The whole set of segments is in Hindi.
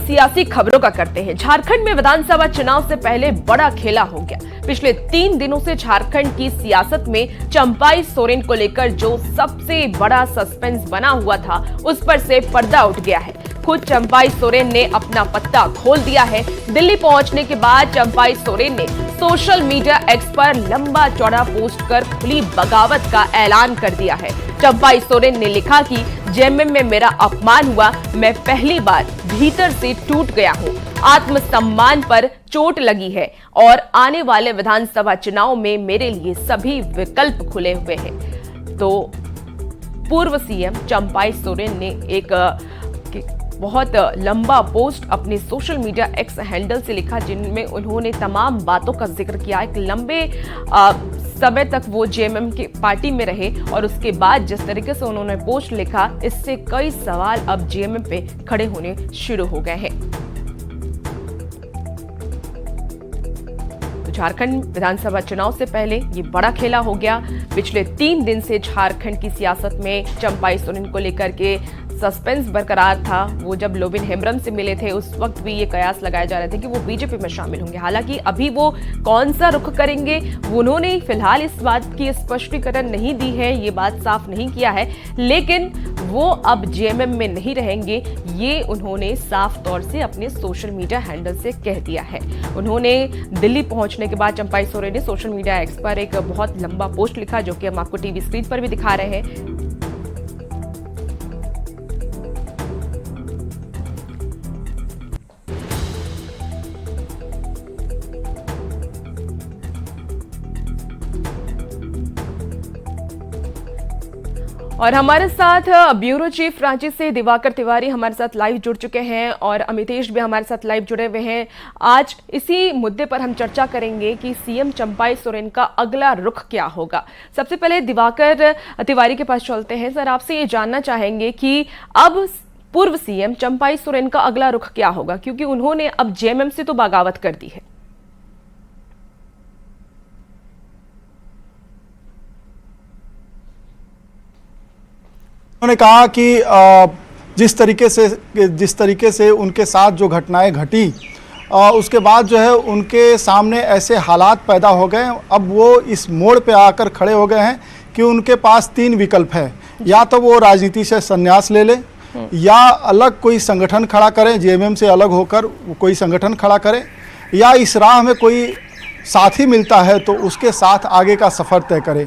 सियासी खबरों का करते हैं। झारखंड में विधानसभा चुनाव से पहले बड़ा खेला हो गया। पिछले 3 दिनों से झारखंड की सियासत में चंपाई सोरेन को लेकर जो सबसे बड़ा सस्पेंस बना हुआ था, उस पर से पर्दा उठ गया है। खुद चंपाई सोरेन ने अपना पत्ता खोल दिया है। दिल्ली पहुंचने के बाद चंपाई सोरेन ने सोशल मीडिया एक्स पर लंबा चौड़ा पोस्ट कर खुली बगावत का ऐलान कर दिया है। चंपाई सोरेन ने लिखा कि जेएमएम में मेरा अपमान हुआ, मैं पहली बार भीतर से टूट गया हूं, आत्मसम्मान पर चोट लगी है और आने वाले विधानसभा चुनाव में मेरे लिए सभी विकल्प खुले हुए हैं। तो पूर्व सीएम चंपाई सोरेन ने एक बहुत लंबा पोस्ट अपने सोशल मीडिया एक्स हैंडल से लिखा, जिनमें उन्होंने तमाम बातों का जिक्र किया। एक लंबे समय तक वो जेएमएम के पार्टी में रहे और उसके बाद जिस तरीके से उन्होंने पोस्ट लिखा, इससे कई सवाल अब जेएमएम पे खड़े होने शुरू हो गए हैं। झारखंड विधानसभा चुनाव से पहले ये बड़ा खेला हो गया। पिछले 3 दिन से झारखंड की सियासत में चंपाई सोरेन को लेकर के सस्पेंस बरकरार था। वो जब लोबिन हेम्ब्रम से मिले थे, उस वक्त भी ये कयास लगाए जा रहे थे कि वो बीजेपी में शामिल होंगे। हालांकि अभी वो कौन सा रुख करेंगे, उन्होंने फिलहाल इस बात की स्पष्टीकरण नहीं दी है, ये बात साफ नहीं किया है। लेकिन वो अब जेएमएम में नहीं रहेंगे, ये उन्होंने साफ तौर से अपने सोशल मीडिया हैंडल से कह दिया है। उन्होंने दिल्ली पहुंचने के बाद चंपाई सोरेन ने सोशल मीडिया एक्स पर एक बहुत लंबा पोस्ट लिखा, जो कि हम आपको टीवी स्क्रीन पर भी दिखा रहे हैं। और हमारे साथ ब्यूरो चीफ रांची से दिवाकर तिवारी हमारे साथ लाइव जुड़ चुके हैं और अमितेश भी हमारे साथ लाइव जुड़े हुए हैं। आज इसी मुद्दे पर हम चर्चा करेंगे कि सीएम चंपाई सोरेन का अगला रुख क्या होगा। सबसे पहले दिवाकर तिवारी के पास चलते हैं। सर, आपसे ये जानना चाहेंगे कि अब पूर्व सीएम चंपाई सोरेन का अगला रुख क्या होगा, क्योंकि उन्होंने अब जेएमएम से तो बगावत कर दी है। उन्होंने कहा कि जिस तरीके से उनके साथ जो घटनाएं घटी, उसके बाद जो है उनके सामने ऐसे हालात पैदा हो गए। अब वो इस मोड़ पे आकर खड़े हो गए हैं कि उनके पास 3 विकल्प है। या तो वो राजनीति से संन्यास ले ले, या अलग कोई संगठन खड़ा करें, जेएमएम से अलग होकर कोई संगठन खड़ा करें, या इस राह में कोई साथी मिलता है तो उसके साथ आगे का सफ़र तय करें।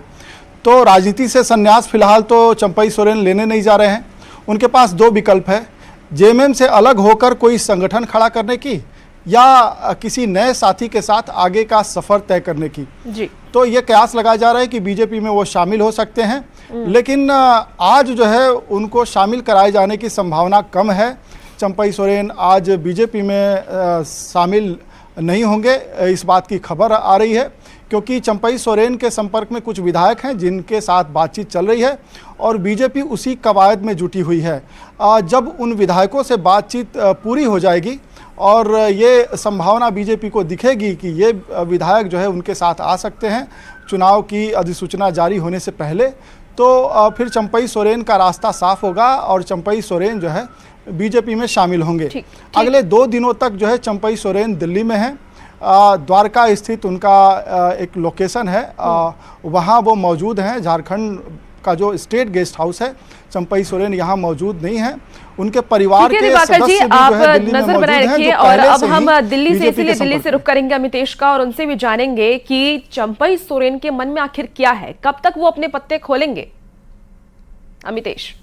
तो राजनीति से संन्यास फिलहाल तो चंपाई सोरेन लेने नहीं जा रहे हैं। उनके पास 2 विकल्प है, जेएमएम से अलग होकर कोई संगठन खड़ा करने की, या किसी नए साथी के साथ आगे का सफ़र तय करने की। जी। तो ये कयास लगाया जा रहा है कि बीजेपी में वो शामिल हो सकते हैं, लेकिन आज जो है उनको शामिल कराए जाने की संभावना कम है। चंपाई सोरेन आज बीजेपी में शामिल नहीं होंगे, इस बात की खबर आ रही है, क्योंकि चंपाई सोरेन के संपर्क में कुछ विधायक हैं जिनके साथ बातचीत चल रही है और बीजेपी उसी कवायद में जुटी हुई है। जब उन विधायकों से बातचीत पूरी हो जाएगी और ये संभावना बीजेपी को दिखेगी कि ये विधायक जो है उनके साथ आ सकते हैं चुनाव की अधिसूचना जारी होने से पहले, तो फिर चंपाई सोरेन का रास्ता साफ होगा और चंपाई सोरेन जो है बीजेपी में शामिल होंगे। अगले 2 दिनों तक जो है चंपाई सोरेन दिल्ली में है। द्वारका स्थित उनका एक लोकेशन है, वहाँ वो मौजूद हैं। झारखंड का जो स्टेट गेस्ट हाउस है, चंपाई सोरेन यहाँ मौजूद नहीं है। उनके परिवार के सदस्य भी जो है दिल्ली में मौजूद हैं। और अब हम दिल्ली से रुख करेंगे अमितेश का, और उनसे भी जानेंगे कि चंपाई सोरेन के मन में आखिर क्या है, कब तक वो अपने पत्ते खोलेंगे। अमितेश,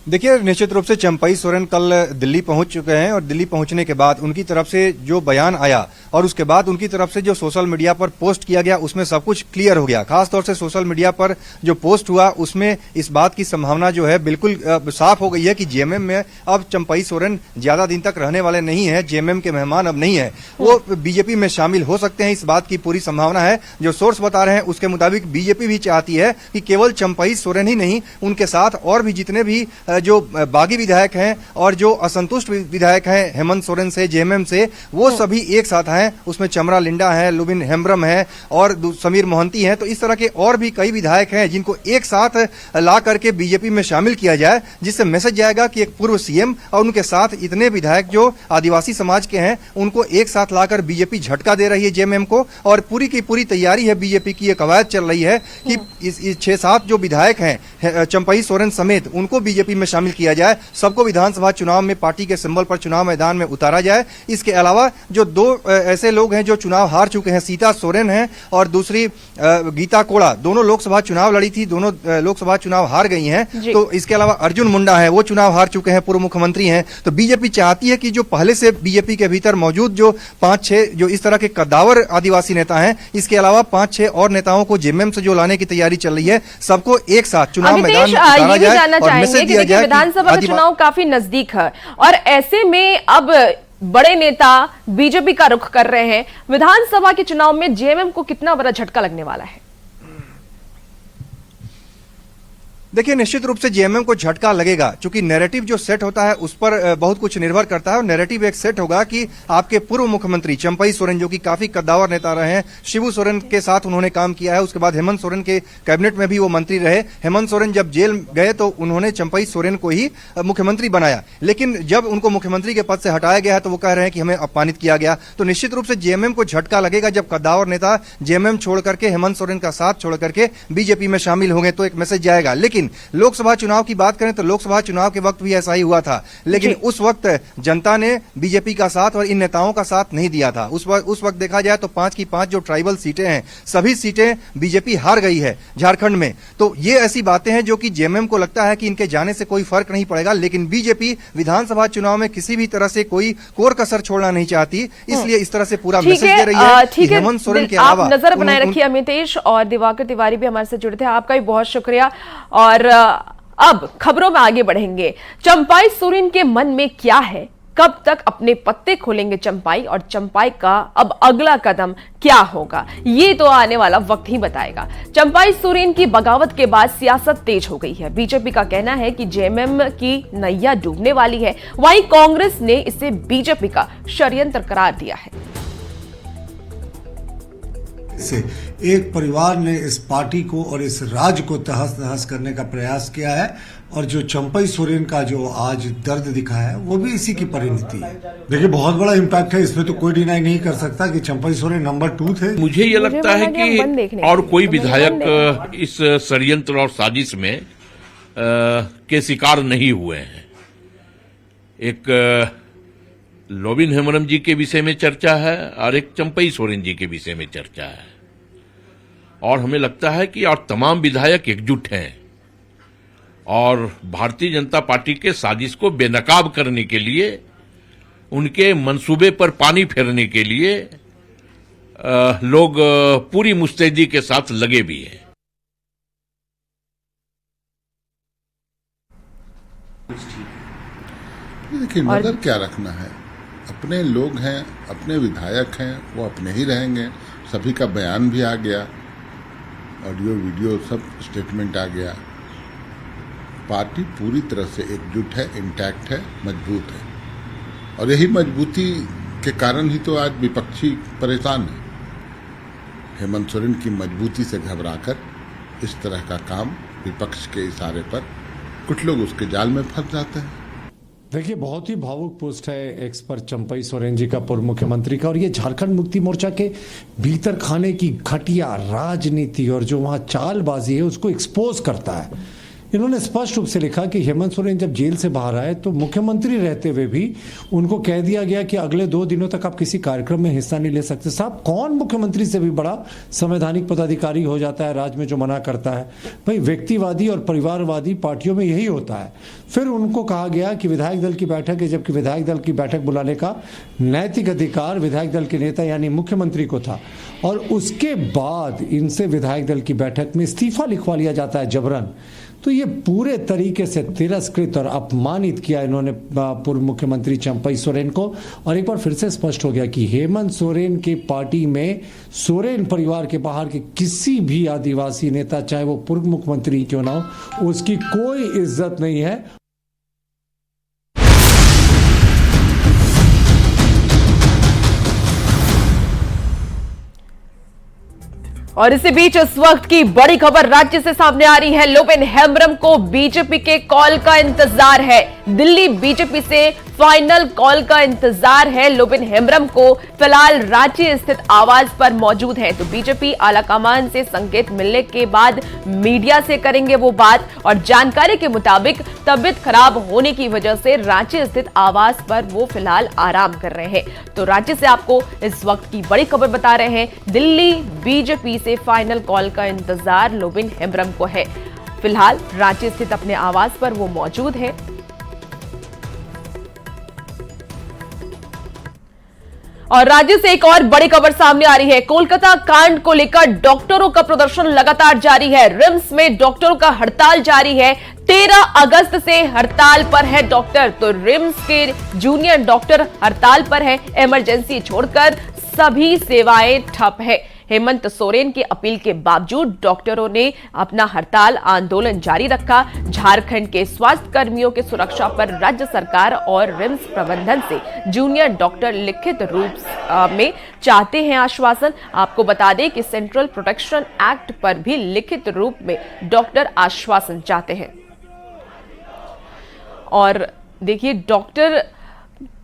देखिए, निश्चित रूप से चंपाई सोरेन कल दिल्ली पहुंच चुके हैं और दिल्ली पहुंचने के बाद उनकी तरफ से जो बयान आया और उसके बाद उनकी तरफ से जो सोशल मीडिया पर पोस्ट किया गया, उसमें सब कुछ क्लियर हो गया। खासतौर से सोशल मीडिया पर जो पोस्ट हुआ उसमें इस बात की संभावना जो है बिल्कुल साफ हो गई है कि जेएमएम में अब चंपाई सोरेन ज्यादा दिन तक रहने वाले नहीं है, जेएमएम के मेहमान अब नहीं है, वो बीजेपी में शामिल हो सकते हैं। इस बात की पूरी संभावना है। जो सोर्स बता रहे हैं उसके मुताबिक बीजेपी भी चाहती है कि केवल चंपाई सोरेन ही नहीं, उनके साथ और भी जितने भी जो बागी विधायक हैं और जो असंतुष्ट विधायक हैं हेमंत सोरेन से, जेएमएम से, वो सभी एक साथ आए है, उसमें चमरा लिंडा है, लुबिन हेम्ब्रम है और समीर मोहंती हैं। तो इस तरह के और भी कई विधायक हैं जिनको एक साथ ला करके बीजेपी में शामिल किया जाए, जिससे मैसेज जाएगा कि एक पूर्व सीएम और उनके साथ इतने विधायक जो आदिवासी समाज के हैं उनको एक साथ लाकर बीजेपी झटका दे रही है जेएमएम को। और पूरी की पूरी तैयारी है बीजेपी की, एक कवायद चल रही है कि इस 6-7 जो विधायक हैं चंपई सोरेन समेत उनको बीजेपी में शामिल किया जाए, सबको विधानसभा चुनाव में पार्टी के सिंबल पर चुनाव मैदान में उतारा जाए। इसके अलावा जो 2 ऐसे लोग हैं जो चुनाव हार चुके हैं, सीता सोरेन है और दूसरी गीता कोड़ा, दोनों लोकसभा चुनाव लड़ी थी, दोनों लोकसभा चुनाव हार गई हैं। तो इसके अलावा अर्जुन मुंडा है, वो चुनाव हार चुके हैं, पूर्व मुख्यमंत्री हैं। तो बीजेपी चाहती है कि जो पहले से बीजेपी के भीतर मौजूद जो 5-6 जो इस तरह के कद्दावर आदिवासी नेता हैं, इसके अलावा 5-6 और नेताओं को जेएमएम से जो लाने की तैयारी चल रही है, सबको एक साथ चुनाव मैदान में उतारा जाए और मैसेज दिया जाए। विधानसभा का चुनाव काफी नजदीक है और ऐसे में अब बड़े नेता बीजेपी का रुख कर रहे हैं। विधानसभा के चुनाव में जेएमएम को कितना बड़ा झटका लगने वाला है? देखिए, निश्चित रूप से जेएमएम को झटका लगेगा, क्योंकि नैरेटिव जो सेट होता है उस पर बहुत कुछ निर्भर करता है। और नैरेटिव एक सेट होगा कि आपके पूर्व मुख्यमंत्री चंपई सोरेन, जो कि काफी कद्दावर नेता रहे हैं, शिबू सोरेन के साथ उन्होंने काम किया है, उसके बाद हेमंत सोरेन के कैबिनेट में भी वो मंत्री रहे। हेमंत सोरेन जब जेल गए तो उन्होंने चंपई सोरेन को ही मुख्यमंत्री बनाया, लेकिन जब उनको मुख्यमंत्री के पद से हटाया गया तो वो कह रहे हैं कि हमें अपमानित किया गया। तो निश्चित रूप से जेएमएम को झटका लगेगा जब कद्दावर नेता जेएमएम छोड़ करके, हेमंत सोरेन का साथ छोड़ करके बीजेपी में शामिल होंगे, तो एक मैसेज जाएगा। लेकिन लोकसभा चुनाव की बात करें तो लोकसभा चुनाव के वक्त भी ऐसा ही हुआ था, लेकिन उस वक्त जनता ने बीजेपी का साथ और इन नेताओं का साथ नहीं दिया था। उस वक्त देखा जाए तो 5 की 5 जो ट्राइबल सीटें हैं, सभी सीटें बीजेपी हार गई है झारखंड में। तो ये ऐसी बातें हैं जो कि जेएमएम को लगता है कि इनके जाने से कोई फर्क नहीं पड़ेगा, लेकिन बीजेपी विधानसभा चुनाव में किसी भी तरह से कोई कोर कसर छोड़ना नहीं चाहती, इसलिए इस तरह से पूरा मैसेज दे रही है कि हेमंत सोरेन के अलावा। आप नजर बनाए रखिए अमितेश, और दिवाकर तिवारी भी हमारे से जुड़े थे, आपका भी बहुत शुक्रिया। और अब खबरों में आगे बढ़ेंगे। चंपाई सोरेन के मन में क्या है, कब तक अपने पत्ते खोलेंगे चंपाई, और चंपाई का अब अगला कदम क्या होगा, ये तो आने वाला वक्त ही बताएगा। चंपाई सोरेन की बगावत के बाद सियासत तेज हो गई है। बीजेपी का कहना है कि जेएमएम की नैया डूबने वाली है, वहीं कांग्रेस ने इसे बीजेपी का षड्यंत्र करार दिया है। से एक परिवार ने इस पार्टी को और इस राज्य को तहस नहस करने का प्रयास किया है, और जो चंपई सोरेन का जो आज दर्द दिखा है वो भी इसी की परिणति है। देखिए, बहुत बड़ा इम्पैक्ट है, इसमें तो कोई डिनाई नहीं कर सकता कि चंपई सोरेन नंबर 2 थे। मुझे ये लगता है कि और कोई विधायक इस षड्यंत्र और साजिश में के शिकार नहीं हुए हैं। एक लुबिन हेम्ब्रम जी के विषय में चर्चा है और एक चंपई सोरेन जी के विषय में चर्चा है, और हमें लगता है कि और तमाम विधायक एकजुट हैं और भारतीय जनता पार्टी के साजिश को बेनकाब करने के लिए, उनके मंसूबे पर पानी फेरने के लिए लोग पूरी मुस्तैदी के साथ लगे भी हैं। देखिए, नजर क्या रखना है, अपने लोग हैं, अपने विधायक हैं, वो अपने ही रहेंगे। सभी का बयान भी आ गया, ऑडियो वीडियो सब स्टेटमेंट आ गया। पार्टी पूरी तरह से एकजुट है, इंटैक्ट है, मजबूत है, और यही मजबूती के कारण ही तो आज विपक्षी परेशान है। हेमंत सोरेन की मजबूती से घबराकर इस तरह का काम विपक्ष के इशारे पर कुछ लोग उसके जाल में फंस जाते हैं। देखिए, बहुत ही भावुक पोस्ट है एक्स पर चंपई सोरेन जी का, पूर्व मुख्यमंत्री का, और ये झारखंड मुक्ति मोर्चा के भीतर खाने की घटिया राजनीति और जो वहां चालबाजी है उसको एक्सपोज करता है। इन्होंने स्पष्ट रूप से लिखा कि हेमंत सोरेन जब जेल से बाहर आए तो मुख्यमंत्री रहते हुए भी उनको कह दिया गया कि अगले 2 दिनों तक आप किसी कार्यक्रम में हिस्सा नहीं ले सकते। साहब, कौन मुख्यमंत्री से भी बड़ा संवैधानिक पदाधिकारी हो जाता है राज्य में जो मना करता है? भाई, व्यक्तिवादी और परिवारवादी पार्टियों में यही होता है। फिर उनको कहा गया कि विधायक दल की बैठक है, जबकि विधायक दल की बैठक बुलाने का नैतिक अधिकार विधायक दल के नेता यानी मुख्यमंत्री को था, और उसके बाद इनसे विधायक दल की बैठक में इस्तीफा लिखवा लिया जाता है जबरन। तो ये पूरे तरीके से तिरस्कृत और अपमानित किया इन्होंने पूर्व मुख्यमंत्री चंपई सोरेन को। और एक बार फिर से स्पष्ट हो गया कि हेमंत सोरेन के पार्टी में सोरेन परिवार के बाहर के किसी भी आदिवासी नेता, चाहे वो पूर्व मुख्यमंत्री क्यों ना हो, उसकी कोई इज्जत नहीं है। और इसी बीच इस वक्त की बड़ी खबर राज्य से सामने आ रही है। लोबिन हेम्ब्रम को बीजेपी के कॉल का इंतजार है। दिल्ली बीजेपी से फाइनल कॉल का इंतजार है। लोबिन हेम्ब्रम को फिलहाल रांची स्थित आवास पर मौजूद है, तो बीजेपी आलाकमान से संकेत मिलने के बाद मीडिया से करेंगे वो बात। और जानकारी के मुताबिक तबीयत खराब होने की वजह से रांची स्थित आवास पर वो फिलहाल आराम कर रहे हैं। तो रांची से आपको इस वक्त की बड़ी खबर बता रहे हैं, दिल्ली बीजेपी से फाइनल कॉल का इंतजार लोबिन हेम्ब्रम को है। फिलहाल रांची स्थित अपने आवास पर वो मौजूद है। और राज्य से एक और बड़ी खबर सामने आ रही है। कोलकाता कांड को लेकर डॉक्टरों का प्रदर्शन लगातार जारी है। रिम्स में डॉक्टरों का हड़ताल जारी है। 13 अगस्त से हड़ताल पर है डॉक्टर। तो रिम्स के जूनियर डॉक्टर हड़ताल पर है। इमरजेंसी छोड़कर सभी सेवाएं ठप है। हेमंत सोरेन की अपील के बावजूद डॉक्टरों ने अपना हड़ताल आंदोलन जारी रखा। झारखंड के स्वास्थ्य कर्मियों की सुरक्षा पर राज्य सरकार और रिम्स प्रबंधन से जूनियर डॉक्टर लिखित रूप में चाहते हैं आश्वासन। आपको बता दें कि सेंट्रल प्रोटेक्शन एक्ट पर भी लिखित रूप में डॉक्टर आश्वासन चाहते हैं। और देखिए, डॉक्टर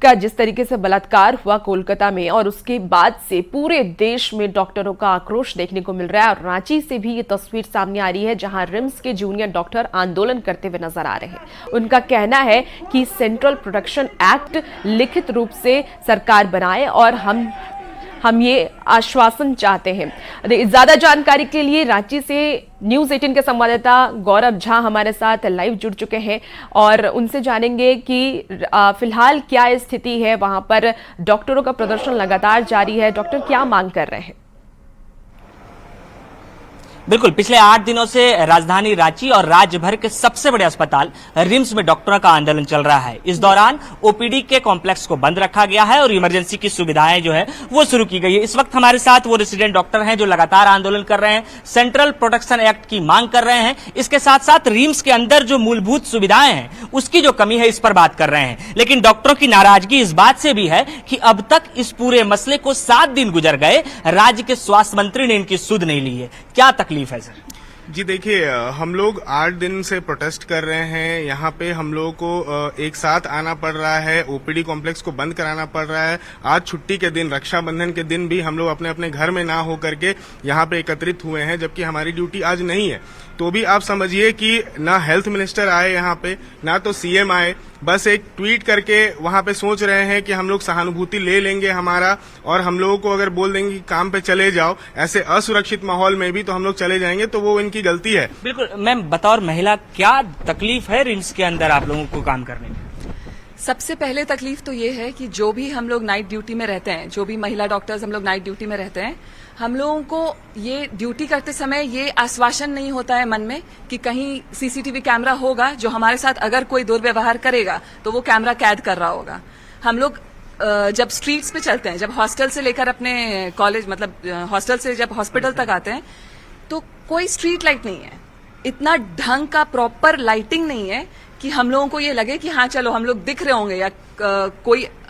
का जिस तरीके से बलात्कार हुआ कोलकाता में और उसके बाद से पूरे देश में डॉक्टरों का आक्रोश देखने को मिल रहा है। और रांची से भी ये तस्वीर सामने आ रही है, जहां रिम्स के जूनियर डॉक्टर आंदोलन करते हुए नजर आ रहे हैं। उनका कहना है कि सेंट्रल प्रोटेक्शन एक्ट लिखित रूप से सरकार बनाए और हम ये आश्वासन चाहते हैं। ज्यादा जानकारी के लिए रांची से न्यूज़ 18 के संवाददाता गौरव झा हमारे साथ लाइव जुड़ चुके हैं और उनसे जानेंगे कि फिलहाल क्या स्थिति है। वहां पर डॉक्टरों का प्रदर्शन लगातार जारी है। डॉक्टर क्या मांग कर रहे हैं? बिल्कुल, पिछले 8 दिनों से राजधानी रांची और राज्य भर के सबसे बड़े अस्पताल रिम्स में डॉक्टरों का आंदोलन चल रहा है। इस दौरान ओपीडी के कॉम्प्लेक्स को बंद रखा गया है और इमरजेंसी की सुविधाएं जो है वो शुरू की गई है। इस वक्त हमारे साथ वो रेसिडेंट डॉक्टर हैं जो लगातार आंदोलन कर रहे हैं, सेंट्रल प्रोटेक्शन एक्ट की मांग कर रहे हैं। इसके साथ साथ रिम्स के अंदर जो मूलभूत सुविधाएं हैं उसकी जो कमी है इस पर बात कर रहे हैं। लेकिन डॉक्टरों की नाराजगी इस बात से भी है कि अब तक इस पूरे मसले को 7 दिन गुजर गए, राज्य के स्वास्थ्य मंत्री ने इनकी सुध नहीं ली है। क्या तकलीफ है सर? जी देखिए, हम लोग 8 दिन से प्रोटेस्ट कर रहे हैं। यहाँ पे हम लोगों को एक साथ आना पड़ रहा है, ओपीडी कॉम्प्लेक्स को बंद कराना पड़ रहा है। आज छुट्टी के दिन, रक्षाबंधन के दिन भी हम लोग अपने अपने घर में ना हो करके यहाँ पे एकत्रित हुए हैं, जबकि हमारी ड्यूटी आज नहीं है। तो भी आप समझिए कि ना हेल्थ मिनिस्टर आए यहाँ पे, ना तो सीएम आए, बस एक ट्वीट करके वहां पे सोच रहे हैं कि हम लोग सहानुभूति ले लेंगे हमारा, और हम लोगों को अगर बोल देंगे कि काम पे चले जाओ, ऐसे असुरक्षित माहौल में भी तो हम लोग चले जाएंगे, तो वो इनकी गलती है। बिल्कुल मैम, बतौर महिला क्या तकलीफ है रिम्स के अंदर आप लोगों को काम करने में? सबसे पहले तकलीफ तो ये है कि जो भी हम लोग नाइट ड्यूटी में रहते हैं, जो भी महिला डॉक्टर्स हम लोग नाइट ड्यूटी में रहते हैं, हम लोगों को ये ड्यूटी करते समय ये आश्वासन नहीं होता है मन में कि कहीं सीसीटीवी कैमरा होगा जो हमारे साथ अगर कोई दुर्व्यवहार करेगा तो वो कैमरा कैद कर रहा होगा। हम लोग जब स्ट्रीट्स पे चलते हैं, जब हॉस्टल से लेकर अपने कॉलेज, मतलब हॉस्टल से जब हॉस्पिटल तक आते हैं, तो कोई स्ट्रीट लाइट नहीं है, इतना ढंग का प्रॉपर लाइटिंग नहीं है कि हम लोगों को ये लगे कि हाँ चलो हम लोग दिख रहे होंगे, या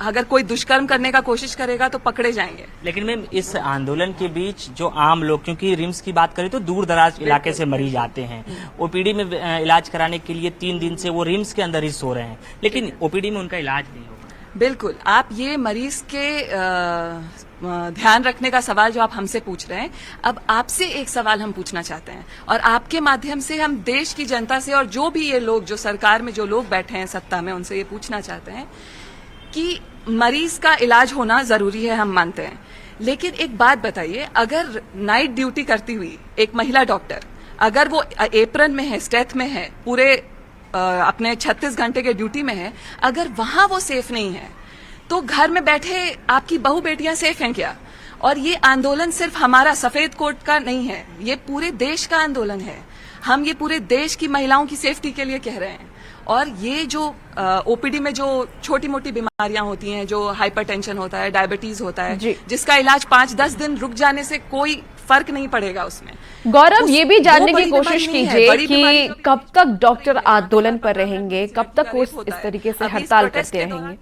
अगर कोई दुष्कर्म करने का कोशिश करेगा तो पकड़े जाएंगे। लेकिन मैम, इस आंदोलन के बीच जो आम लोग, क्योंकि रिम्स की बात करें तो दूर दराज इलाके से मरीज आते हैं, ओपीडी में इलाज कराने के लिए 3 दिन से वो रिम्स के अंदर ही सो रहे हैं, लेकिन ओपीडी में उनका इलाज नहीं होगा। बिल्कुल, आप ये मरीज के ध्यान रखने का सवाल जो आप हमसे पूछ रहे हैं, अब आपसे एक सवाल हम पूछना चाहते हैं और आपके माध्यम से हम देश की जनता से और जो भी ये लोग, जो सरकार में जो लोग बैठे हैं सत्ता में, उनसे ये पूछना चाहते हैं कि मरीज का इलाज होना जरूरी है, हम मानते हैं, लेकिन एक बात बताइए, अगर नाइट ड्यूटी करती हुई एक महिला डॉक्टर, अगर वो एप्रन में है, स्टेथ में है, पूरे अपने 36 घंटे के ड्यूटी में है, अगर वहां वो सेफ नहीं है तो घर में बैठे आपकी बहू बेटियां सेफ हैं क्या? और ये आंदोलन सिर्फ हमारा सफेद कोट का नहीं है, ये पूरे देश का आंदोलन है। हम ये पूरे देश की महिलाओं की सेफ्टी के लिए कह रहे हैं। और ये जो ओपीडी में जो छोटी मोटी बीमारियां होती हैं, जो हाइपरटेंशन होता है, डायबिटीज होता है, जिसका इलाज 5-10 दिन रुक जाने से कोई फर्क नहीं पड़ेगा उसमें। गौरव, ये भी जानने की कोशिश कीजिए कि कब तक डॉक्टर आंदोलन पर रहेंगे, कब तक वो इस तरीके से हड़ताल करते रहेंगे?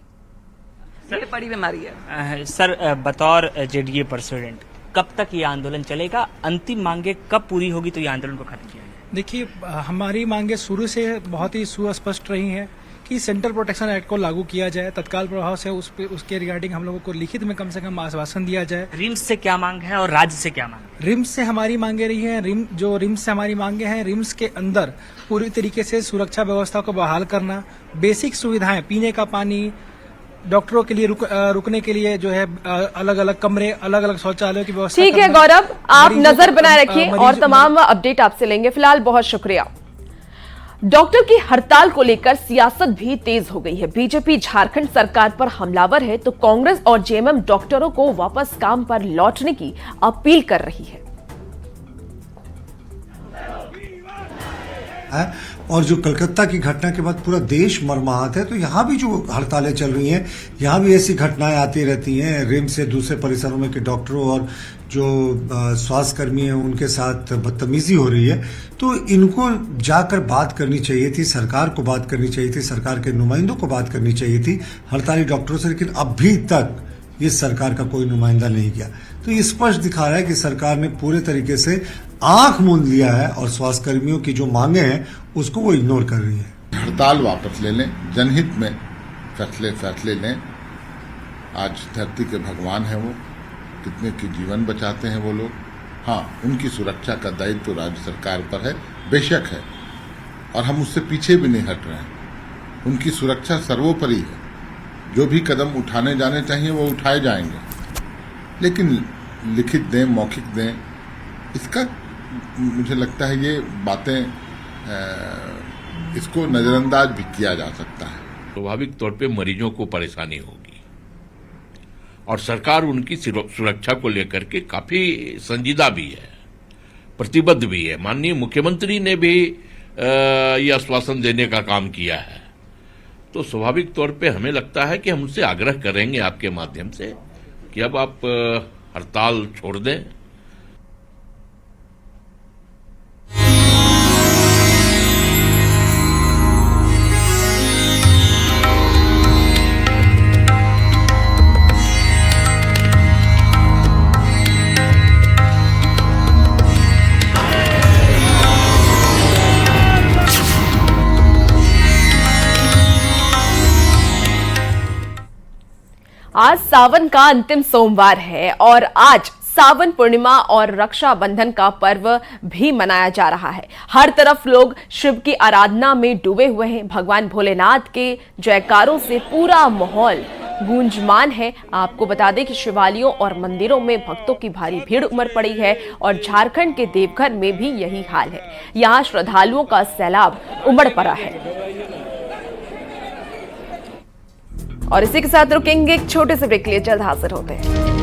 ये बड़ी बीमारी है। सर, बतौर जेडीए प्रेसिडेंट कब तक ये आंदोलन चलेगा? अंतिम मांगे कब पूरी होगी तो ये आंदोलन को खत्म किया जाए? देखिए, हमारी मांगे शुरू से बहुत ही सुस्पष्ट रही हैं कि सेंट्रल प्रोटेक्शन एक्ट को लागू किया जाए तत्काल प्रभाव से। उसके रिगार्डिंग हम लोगों को लिखित में कम से कम आश्वासन दिया जाए। रिम्स से क्या मांग है और राज्य से क्या मांग है? रिम्स से हमारी मांगे रही हैं, रिम्स से हमारी मांगे हैं, रिम्स के अंदर पूरी तरीके से सुरक्षा व्यवस्था को बहाल करना, बेसिक सुविधाएं, पीने का पानी, डॉक्टरों के लिए रुकने के लिए जो है अलग अलग कमरे, अलग अलग शौचालयों की व्यवस्था। ठीक है गौरव, आप नजर बनाए रखिए और तमाम अपडेट आपसे लेंगे। फिलहाल बहुत शुक्रिया। डॉक्टर की हड़ताल को लेकर सियासत भी तेज हो गई है। बीजेपी झारखंड सरकार पर हमलावर है तो कांग्रेस और जेएमएम डॉक्टरों को वापस काम पर लौटने की अपील कर रही है। और जो कलकत्ता की घटना के बाद पूरा देश मर्माहत है, तो यहाँ भी जो हड़तालें चल रही हैं, यहाँ भी ऐसी घटनाएं आती रहती हैं। रिम्स से दूसरे परिसरों में के डॉक्टरों और जो स्वास्थ्य कर्मी हैं उनके साथ बदतमीजी हो रही है। तो इनको जाकर बात करनी चाहिए थी, सरकार को बात करनी चाहिए थी, सरकार के नुमाइंदों को बात करनी चाहिए थी हड़ताली डॉक्टरों से, लेकिन अभी तक इस सरकार का कोई नुमाइंदा नहीं गया। तो ये स्पष्ट दिखा रहा है कि सरकार ने पूरे तरीके से आंख मूंद लिया है और स्वास्थ्य कर्मियों की जो मांगे हैं उसको वो इग्नोर कर रही है। हड़ताल वापस ले लें, जनहित में फैसले लें। आज धरती के भगवान हैं वो, कितने की जीवन बचाते हैं वो लोग। हाँ, उनकी सुरक्षा का दायित्व तो राज्य सरकार पर है, बेशक है, और हम उससे पीछे भी नहीं हट रहे हैं। उनकी सुरक्षा सर्वोपरि है। जो भी कदम उठाने जाने चाहिए वो उठाए जाएंगे, लेकिन लिखित दें, मौखिक दें, इसका मुझे लगता है ये बातें इसको नजरअंदाज भी किया जा सकता है। स्वाभाविक तौर पे मरीजों को परेशानी होगी और सरकार उनकी सुरक्षा को लेकर के काफी संजीदा भी है, प्रतिबद्ध भी है। माननीय मुख्यमंत्री ने भी ये आश्वासन देने का काम किया है। तो स्वाभाविक तौर पे हमें लगता है कि हम उनसे आग्रह करेंगे आपके माध्यम से कि अब आप हड़ताल छोड़ दें। आज सावन का अंतिम सोमवार है और आज सावन पूर्णिमा और रक्षाबंधन का पर्व भी मनाया जा रहा है। हर तरफ लोग शिव की आराधना में डूबे हुए हैं। भगवान भोलेनाथ के जयकारों से पूरा माहौल गूंजमान है। आपको बता दें कि शिवालयों और मंदिरों में भक्तों की भारी भीड़ उमड़ पड़ी है और झारखंड के देवघर में भी यही हाल है। यहाँ श्रद्धालुओं का सैलाब उमड़ पड़ा है। और इसी के साथ रुकेंगे एक छोटे से ब्रेक के लिए, जल्द हाजिर होते हैं।